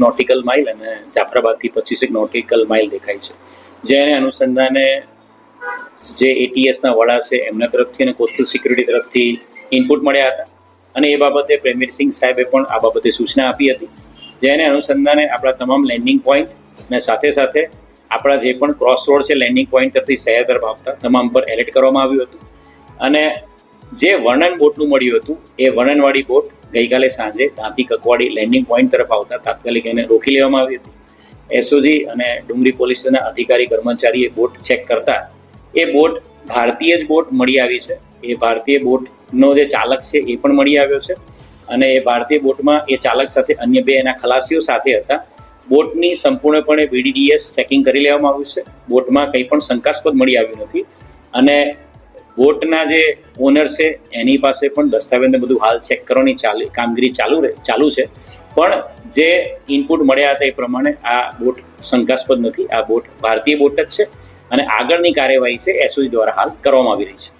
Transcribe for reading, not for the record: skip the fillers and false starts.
Nautical mile અને જાફરાબાદથી 25 nautical mile દેખાય છે. જેને અનુસંધાને જે એટીએસના વડા છે એમના તરફથી અને કોસ્ટલ સિક્યુરિટી તરફથી ઇનપુટ મળ્યા હતા અને એ બાબતે પ્રેમવીરસિંહ સાહેબે પણ આ બાબતે સૂચના આપી હતી. જેને અનુસંધાને આપણા તમામ લેન્ડિંગ પોઈન્ટ અને સાથે સાથે આપણા જે પણ ક્રોસ રોડ છે લેન્ડિંગ પોઈન્ટ તરફથી શહેર તરફ આવતા તમામ પર એલર્ટ કરવામાં આવ્યું હતું. અને જે વર્ણન બોટનું મળ્યું હતું એ વર્ણનવાળી બોટ ગઈકાલે સાંજે દાંતી કકવાડી લેન્ડિંગ પોઈન્ટ તરફ આવતા તાત્કાલિક એને રોકી લેવામાં આવી હતી. એસઓજી અને ડુંગરી પોલીસના અધિકારી કર્મચારીએ બોટ ચેક કરતા એ બોટ ભારતીય જ બોટ મળી આવી છે. એ ભારતીય બોટનો જે ચાલક છે એ પણ મળી આવ્યો છે અને એ ભારતીય બોટમાં એ ચાલક સાથે અન્ય 2 એના ખલાસીઓ સાથે હતા. બોટની સંપૂર્ણપણે VDDS ચેકિંગ કરી લેવામાં આવ્યું છે. બોટમાં કંઈ પણ શંકાસ્પદ મળી આવ્યું નથી અને બોટના જે ઓનર છે એની પાસે પણ દસ્તાવેજને બધું હાલ ચેક કરવાની કામગીરી ચાલુ છે. પણ જે ઇનપુટ મળ્યા હતા એ પ્રમાણે આ બોટ શંકાસ્પદ નથી. આ બોટ ભારતીય બોટ જ છે અને આગળની કાર્યવાહી છે એસઓજી દ્વારા હાલ કરવામાં આવી રહી છે.